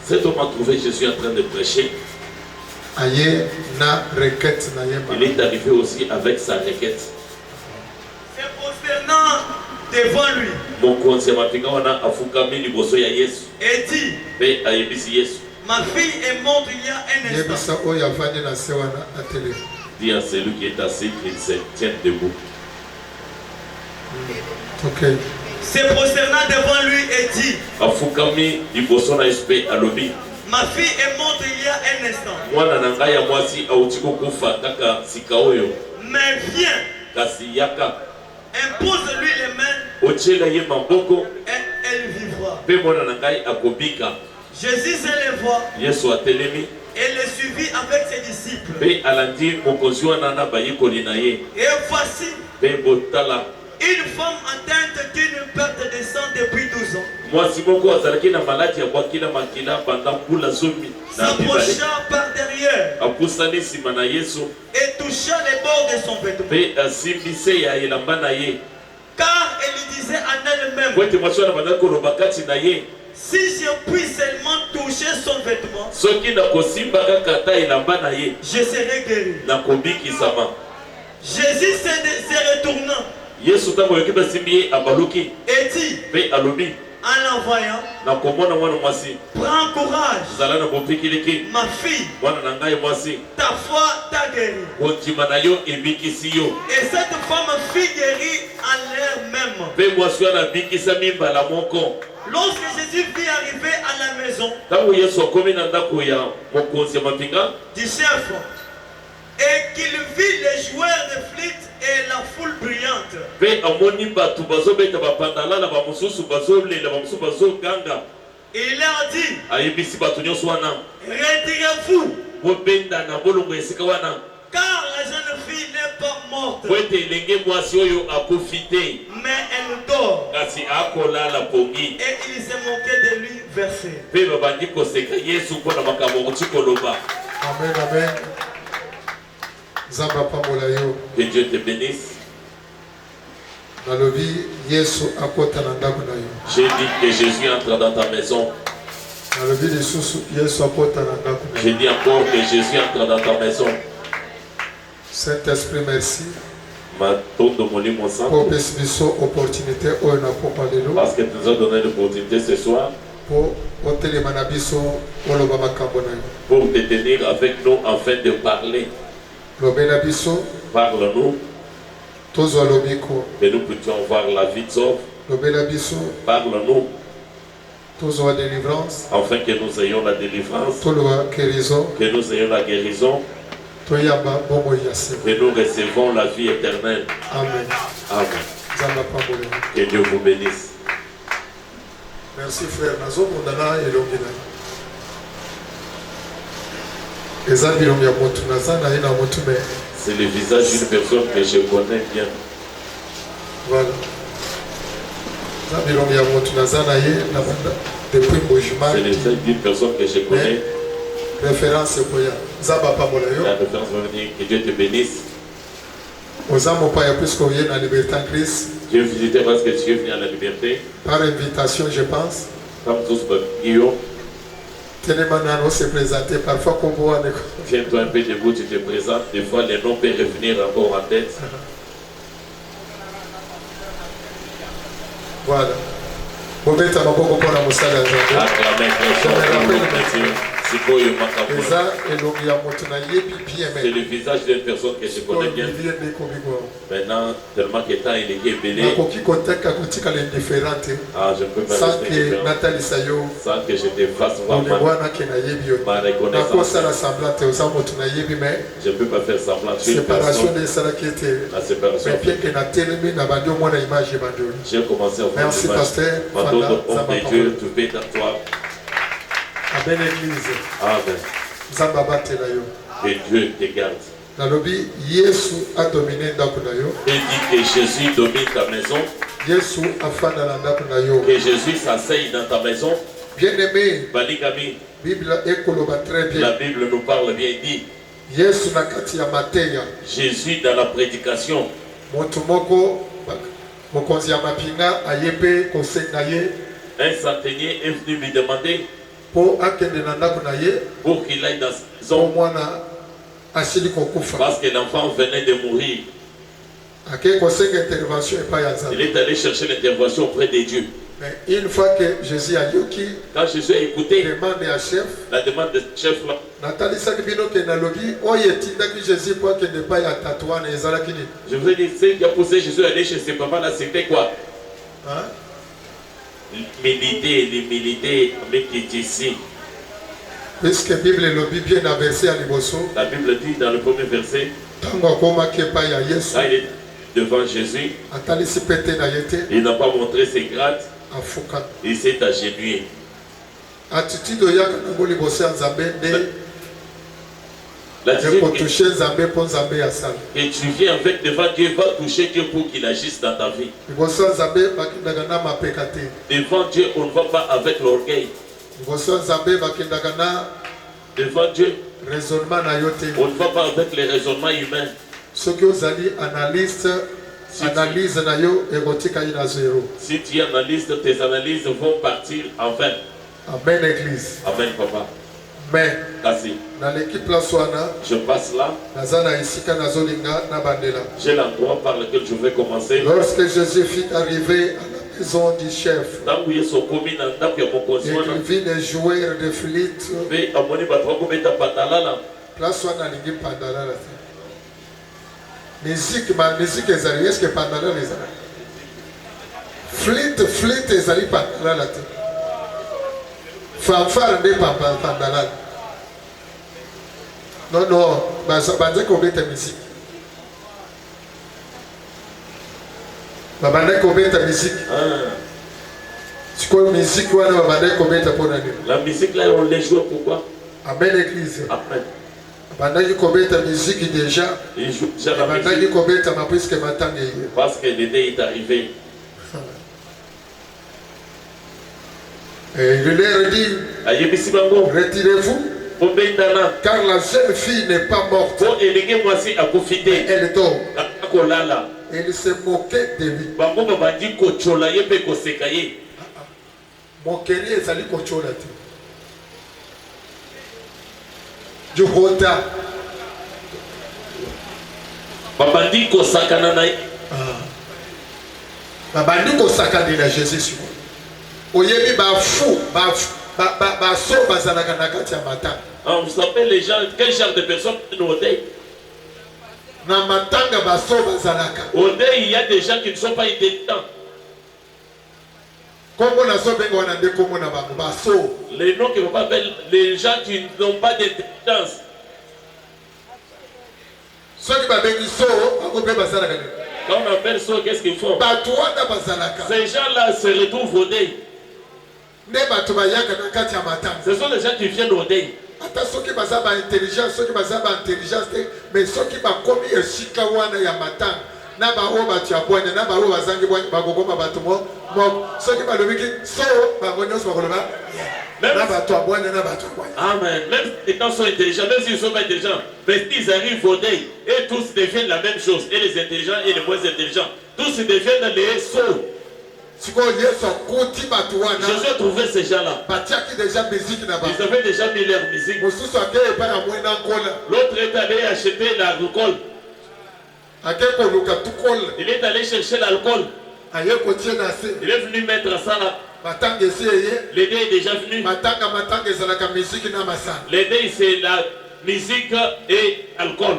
Cet homme a trouvé Jésus en train de prêcher. Il est arrivé aussi avec sa requête. C'est prosternant devant lui. Et dit, ma fille est morte il y a un instant. Dis à celui qui est assis qu'il se tienne debout. Okay. Se prosternant devant lui et dit, ma fille est morte il y a un instant. Mais viens, impose-lui les mains et elle vivra. Jésus s'éleva et le suivit avec ses disciples. Et voici une femme atteinte d'une perte de sang depuis 12 ans. S'approcha par derrière et toucha les bords de son vêtement. Car elle disait en elle-même, si je puis seulement toucher son vêtement, je serai guéri. Jésus se retournant et dit, en l'envoyant, prends courage, ma fille, ta foi t'a guéri. Et cette femme fut guérie en l'air même. Lorsque Jésus vit arriver à la maison du chef et qu'il vit les joueurs de flûte et la foule brillante, il leur dit, retirez-vous, car la jeune fille n'est pas morte, mais elle dort. Et il s'est moqué de lui verser. Amen, amen. Que Dieu te bénisse. J'ai dit que Jésus entre dans ta maison. J'ai dit encore que Jésus entre dans ta maison. Saint-Esprit, merci. Parce que tu nous as donné l'opportunité ce soir pour te tenir avec nous afin de parler. Parle-nous que nous puissions voir la vie de Sauve. Parle-nous afin que nous ayons la délivrance, que nous ayons la guérison, que nous recevons la vie éternelle. Amen. Amen. Que Dieu vous bénisse. Merci frère. C'est le visage d'une personne que je connais bien. Voilà. C'est le visage d'une personne que je connais. Référence La référence va venir. Que Dieu te bénisse. Dieu visitait parce que tu es venu à la liberté. Par invitation, je pense. Comme tous Guillaume. Se présenter parfois comme vous. Tiens-toi un peu debout, tu te présentes. Des fois, les noms peuvent revenir encore en tête. Voilà. Vous mettez ma beaucoup pour la moussade à c'est le visage d'une personne que je connais bien. Maintenant, tellement que temps il est belé. Ah, je peux pas rester indifférent. Sans que je te fasse voir ma reconnaissance. Je ne peux pas faire semblant. La séparation. J'ai commencé à voir merci pasteur. Homme de Dieu, tu peux être à toi. Amen église. Amen. Que Dieu te garde. Et dit que Jésus domine ta maison. Que Jésus s'asseye dans ta maison. Bien-aimé, Baligami. la Bible nous parle bien, il dit Jésus dans la prédication. Un centenier est venu lui demander pour qu'il aille dans son parce que l'enfant venait de mourir. Il est allé chercher l'intervention auprès de Dieu. Mais une fois que Jésus a dit, quand Jésus a écouté la demande de chef là, je vous ai dit, ce qui a poussé Jésus à aller chez ses papas là, c'était quoi? Hein? L'humilité avec qui est ici. Puisque la Bible bien versé à la Bible dit dans le premier verset, quand il est devant Jésus, il n'a pas montré ses grades, il s'est agenouillé. L'attitude que tu viens avec devant Dieu va toucher Dieu pour qu'il agisse dans ta vie. Devant Dieu, on ne va pas avec l'orgueil. Devant Dieu, on ne va pas avec les raisonnements humains. Si tu analyses, tes analyses vont partir en vain. Amen, Église. Amen, papa. Mais merci. Je passe là. J'ai l'endroit par lequel je vais commencer. Lorsque Jésus fut arrivé à la maison du chef, il vit les joueurs de flûte. Musique est-ce que pandala les a? Flûte ezali pandala la te. Fanfare de pandala. Non, banze kobeta musique. Babande kobeta musique. C'est quoi musique wana babande kobeta pour nani? La musique là on les joue pourquoi? Amen l'église. Amen. Babande kobeta musique déjà. Il joue déjà la musique. Babande kobeta ma puisque matange. Parce que l'été est arrivé. Et il leur dit, retirez-vous, car la jeune fille n'est pas morte, elle dort. Et il se moquait de lui. Moquerie ezali kochola te. Du rota. Babandi kosakana na babandi kosakana na Jésus sur. Oyebi ba fou, ba so bazalaka na kati ya matanga. Vous savez les gens, quel genre de personnes nous odei? Na matanga ba so bazalaka. Odei, il y a des gens qui ne sont pas intelligents. Comment na so bengo na de comment na ba so. Les noms qui vont pas faire les gens qui n'ont pas d'intelligence. Ceux qui ba bengi so, akope bazalaka. Quand on appelle ça, qu'est-ce qu'ils font? Ces gens-là se retrouvent au deuil. Ce sont les gens qui viennent au deuil. Ceux qui ont intelligence, mais ceux qui ont commis un chikawana ya matang, na ba o ba tia boine, na ba o ba zangi boine, ba gogo ba batumo, ceux qui ont le wiki, so ba gonyo so ba goloba. Amen. Même si les gens sont intelligents, même s'ils ne sont pas intelligents, mais s'ils arrivent au deuil, et tous deviennent la même chose, et les intelligents et les moins intelligents, tous deviennent les sots. Jésus a trouvé ces gens-là. Ils avaient déjà mis leur musique. L'autre est allé acheter l'alcool. Il est allé chercher l'alcool. Il est venu mettre ça là. L'aider est déjà venu. L'aider c'est la musique et l'alcool.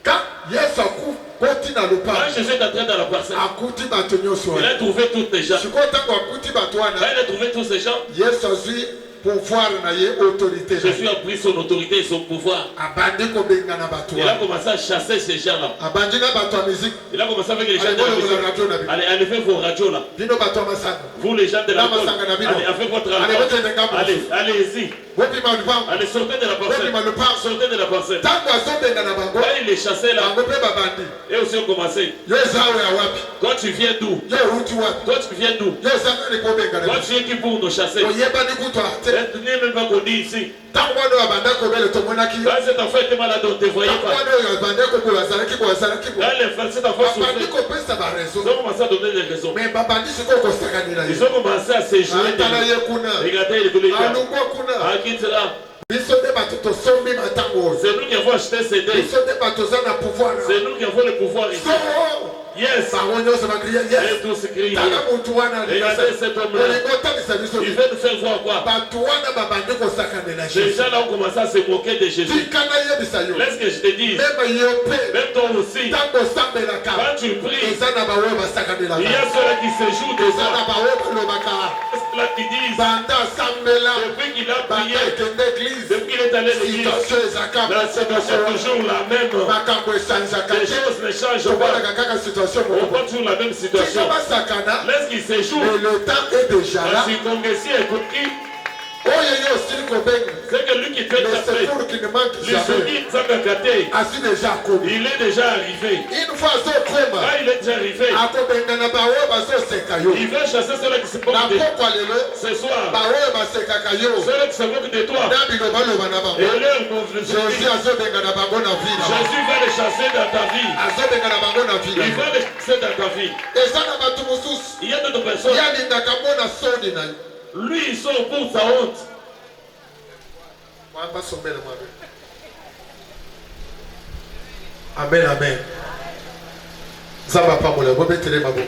Quand Jésus est entré dans la parcelle, il a trouvé tous ces gens. Quand il a trouvé tous ces gens, Jésus a pris son autorité et son pouvoir. Il a commencé à chasser ces gens-là. Il a commencé avec les gens de la musique. Allez, enlevez vos radios là. Vous les gens de la musique, allez, faites votre alcool. Allez-y. Allez, sortez de la parcelle. Sortez de la parcelle. Quand il les chassait là, et aussi ont commencé. Toi tu viens d'où? Toi tu viens d'où? Toi tu es qui pour nous chasser? te. Même pas connu ici. Tant moi nous abandonne comme le tomonaki. Quand cet enfant était malade, on ne te voyait pas. Tant moi nous abandonne comme le salaki pour salaki. Quand les frères, cet enfant souffrait. Babandi ko pesa ba raison. Ils ont commencé à donner des raisons. Mais babandi c'est quoi kosakani na yo. Ils ont commencé à se jouer. Regardez les douleurs. Ah, qui est là? C'est nous qui avons acheté CD. C'est nous qui avons le pouvoir ici. Yes. Et tous crient. Regardez cet homme-là. Il veut nous faire voir quoi? Ces gens-là ont commencé à se moquer de Jésus. Laisse que je te dise. Même toi aussi. Quand tu pries, il y a ceux-là qui se jouent de ça. Ceux-là qui disent depuis qu'il a prié, depuis qu'il est allé à l'église, la situation est toujours la même. Les choses ne changent pas. On voit toujours la même situation. Laisse qu'il se joue. Le temps est déjà là. Si ton Messie est compris, c'est que lui qui fait ta paix, il est déjà arrivé. Une fois il est déjà arrivé. Il veut chasser ceux-là qui se moquent de toi. Ce soir, ceux-là qui se moquent de toi. Et Jésus va les chasser dans ta vie. Il va les chasser dans ta vie. Il y a d'autres personnes. Lui, il sort pour sa honte. Amen, amen. Zaba pamola, bobetere mabo.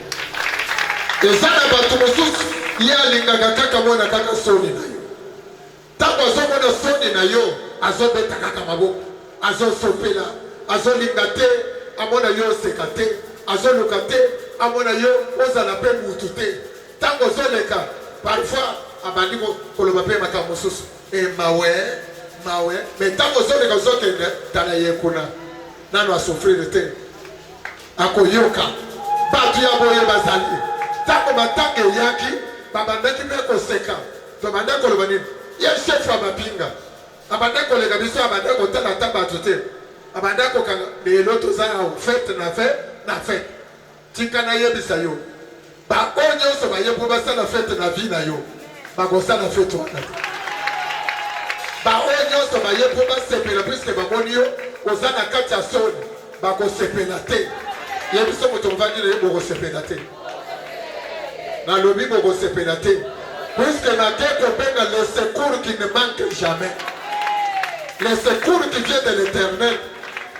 Ezana batumusus ya lingaga kaka mona kaka soni na yo. Tango azomona soni na yo, azobeta kaka mabo. Azosopela, azolingate, amona yo sekate, azolukate, amona yo ozala pe mutute. Tango zoleka, parfois abandiko koloba pe makamususu. E mawe, mais tango zoleka zokende tana yekuna. Nano a souffrir de te. Akoyoka. Batu ya boye bazali. Tako batange yaki. Babandaki meko seka. Babandako lobani. Ye chef wa mapinga. Abandako lega biso abandako tala taba tute. Abandako kanga. De l'autre za a fait na fait. Tikana ye bisayo. Ba onyo so ba ye po basa na fête na vie na yo. Ba gosa na fête wana. Ba onyo so ba ye po basa pela puisque ba monio ozana kati ya soni bakosepela te yebiso moto mvandi na ye bokosepela te nalobi bokosepela te puisque nake kobenga le secours qui ne manque jamais, le secours qui vient de l'éternel.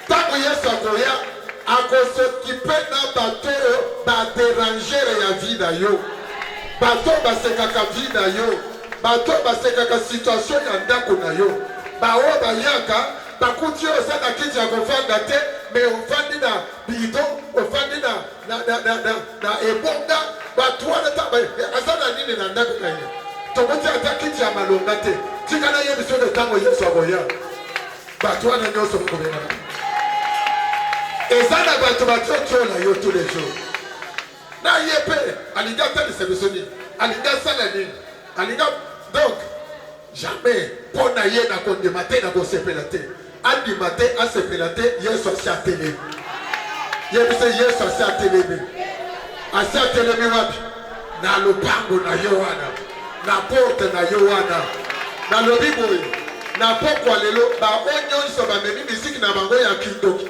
Tango yesu akoya akosokipe na bato oyo baderangere ya vie na yo, bato basekaka vie na yo, bato basekaka situation ya ndako na yo, baoyo bayaka bakuti oza na kiti ya kovanda te, mais ofandi na bidon, ofandi na ebonga, batu wana aza na nini na ndako na ye. Tokoti ata kiti ya malonga te. Tika na ye biso de tango yesu akoya. Batu wana nyonso kobena. Eza na batu batio na yo tous les jours. Na ye pe alinga tali sebisoni, alinga sala nini, alinga donc jamais pona ye na kondemate na kosepela te. Adi matin à se pélater, Yesu a sa télé. Yesu a sa télé. A sa télé wapi. Na lupango na yowana. Na porte na yowana. Na lobibo. Na pokwa lelo. Ba onyon so ba memi musique na bango ya kindoki.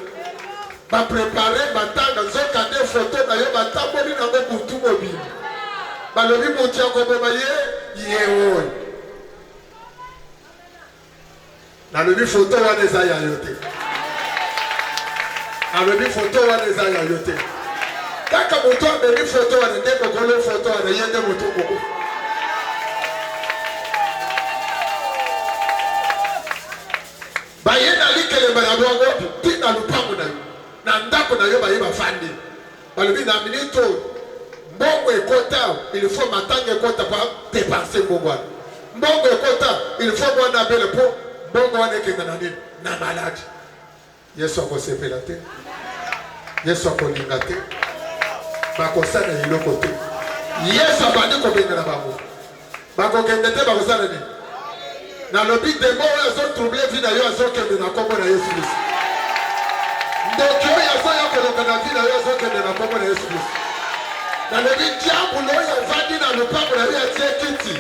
Ba préparer batanga zoka de photo na yo batamboli na ngo butu mobile. Ba lobibo tia ko ba ye oy. Na lobi photo wa neza ya yote. Na lobi photo wa neza ya yote. Kaka moto amemi photo wa nende kokole photo wa yende moto koko. Bayena likele barabogo tina lupango na yo. Na ndako na yo bayeba fandi. Balobi na minito mbongo ekota, il faut matanga ekota pa dépenser mbongo. Mbongo ekota, il faut mwana bele po bongo wane kenda na nini na malade. Yesu akosepela te, Yesu akolinga te, bakosana iloko te. Yesu abandi kobenga na bango, bakokende te bakosana nini. Na lobi demo oyo azotrouble vi na yo azokende na kombo na Yesu Kristo. Ndoki oyo azoya kolonga na vi na yo azokende na kombo na Yesu Kristo. Na lobi diabolo oyo avandi na lupango na yo atie kiti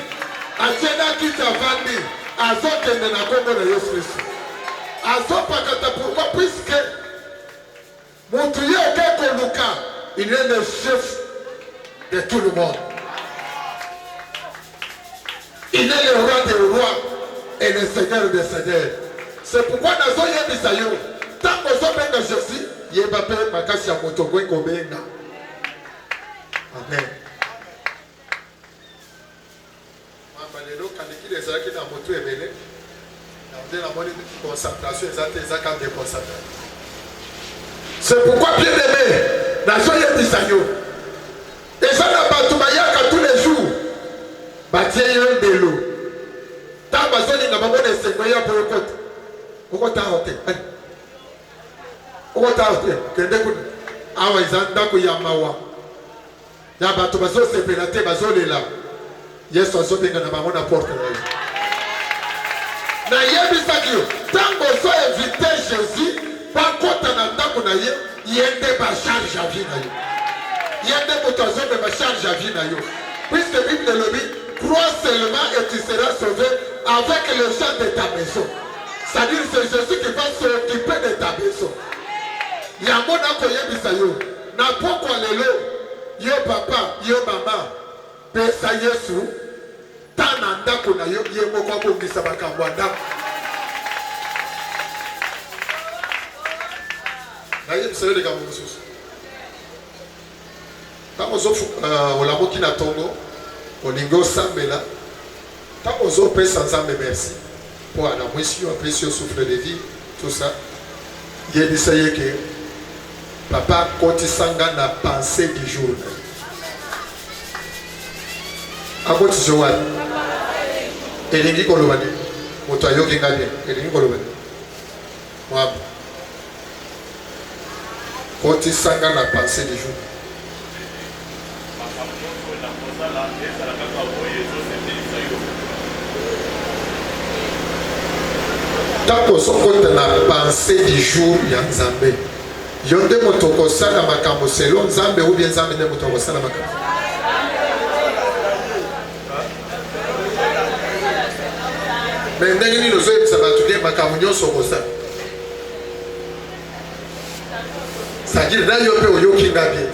atiena kiti avandi azokende na kombo na Yesu Kristo azopakata pourquoi puisque mutu ye okekoluka il est le chef de tout le monde. Il est le roi des rois et le seigneur des seigneurs. C'est pourquoi nazo yebisa yo tango zobenga Jésus yeba pe makasi ya moto kwe kobenga. Amen. Mama lelo kaniki ezalaki na moto ebele na la moni concentration ezaka de concentration. C'est pourquoi bien aimé nazo yebisa yo eza na bato bayaka tous les jours batie yo ndelo ta bazolinga bamona esengo ya po ekota okota hote okota hote kende kuna awa eza ndako ya mawa ya bato bazosepela te bazolela Yesu azobenga na bango na porte na yo na yebisaki yo ntango ozo evite Jésus bakota na ndako na ye yende bacharge ya vie na yo yende moto azomema charge ya vie na yo puisque Bible le dit crois seulement et tu seras sauvé avec le chant de ta maison. C'est-à-dire c'est Jésus qui va s'occuper de ta maison. Yango na koyebisa yo na pokwa lelo yo papa yo mama pesa Yesu tana ndako na yo ye moko akongisa makambo ndako. Na yebisa yo likambo mosusu. Tango zofu olamoki na tongo olingo sambela tango zo pesa nzambe merci pour la moisissure précieux souffle de vie tout ça yebisa yeke papa koti sanga na pensée du jour akoti jowan elingi kolobani moto ayoki ngabie elingi kolobani mwabu koti sanga na pensée du jour Tako sokota na pensée du jour ya Nzambe. Yonde motoko sala makambo selon Nzambe ou bien Nzambe ne motoko sala makambo. Mais ndenge ni lozo ebisa batu bien makambo nyonso kosa. C'est-à-dire na yo pe oyoki ngabie.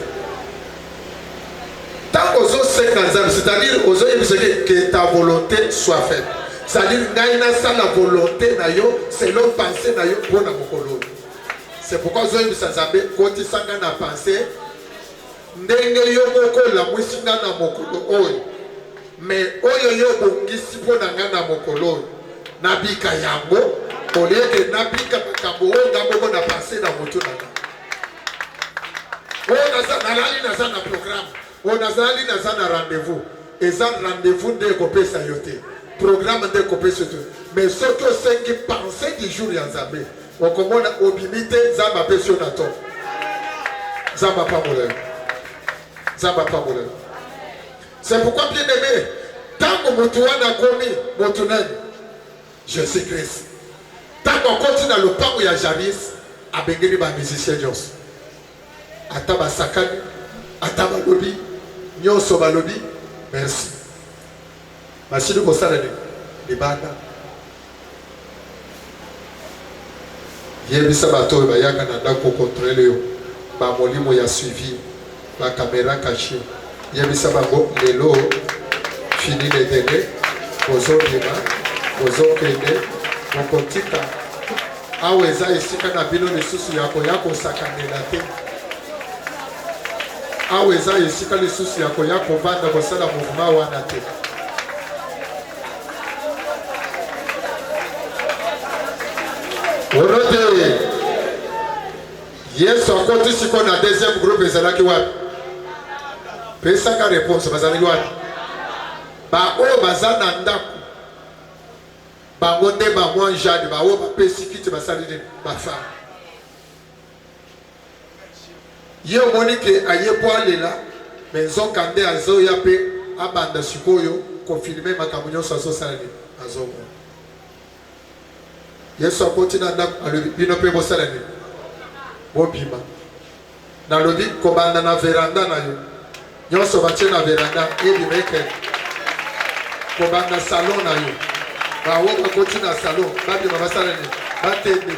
Tant ozo senga Nzambe, c'est-à-dire ozo ebisa que ta volonté soit faite. C'est-à-dire que la volonté na yo selon pensée na yo pour na mokolo. C'est pourquoi zo yebisa Nzambe koti sanga na pensée ndenge yo moko la mwisinga na mokolo oyo. Mais oyo yo bongisi po na nga na mokolo na bika yango oleke na bika makambo oyo ngambo na pensée na moto na nga. Oyo nazali naza na programme. Oyo nazali naza na rendez-vous. Eza rendez-vous nde kopesa yo te. Programme de copie surtout. Mais ce que c'est qui pensait du jour ya Nzambe. On commence à obimiter Zamba Pessionato. Zamba pas mouler. Zamba pas mouler. C'est pourquoi bien aimé, tant que Moutouan a commis, Moutounen, Jésus-Christ. Tant qu'on continue dans le pas où il y a Javis, à Bengeli, ma musicien Dios. Ataba Sakani, Ataba Lobi, Nyoso Balobi, merci. Machine ko sala ni banda yebisa bato bayaka na ndako contrôler yo ba molimo ya suivi ba caméra cachée yebisa bango lelo fini le délai bozo bima bozo kende mokotika aweza esika na bino lisusu yako sakanela te aweza esika lisusu yako vanda kosala mouvement wana te. Orote Yesu akoti siko na deuxième groupe ezalaki wapi? Pesa ka réponse bazalaki wapi? Ba o bazana ndako. Ba ngonde ba mwanjade ba o ba pesi kiti basali de ba fa. Ye monike ayepo alela menzo kande azo yape abanda sikoyo ko filmer makambo nyonso azo salani azo. Yesu akoti na ndako alobi bino pe bosala ni bobima na lobi kobanda na veranda na yo nyonso batie na veranda ebimeke kobanda salon na yo bawo bakoti na salon babima basala ni batende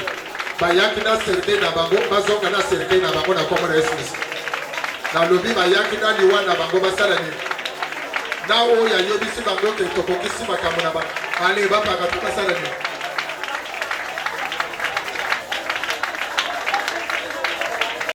bayaki na cercueil na bango bazonga na cercueil na bango na kombo na Yesu Kristo na lobi bayaki na liwa na bango basala ni na oyo ayebisi bango ke tokokisi makambo na bango ale bapaka basala ni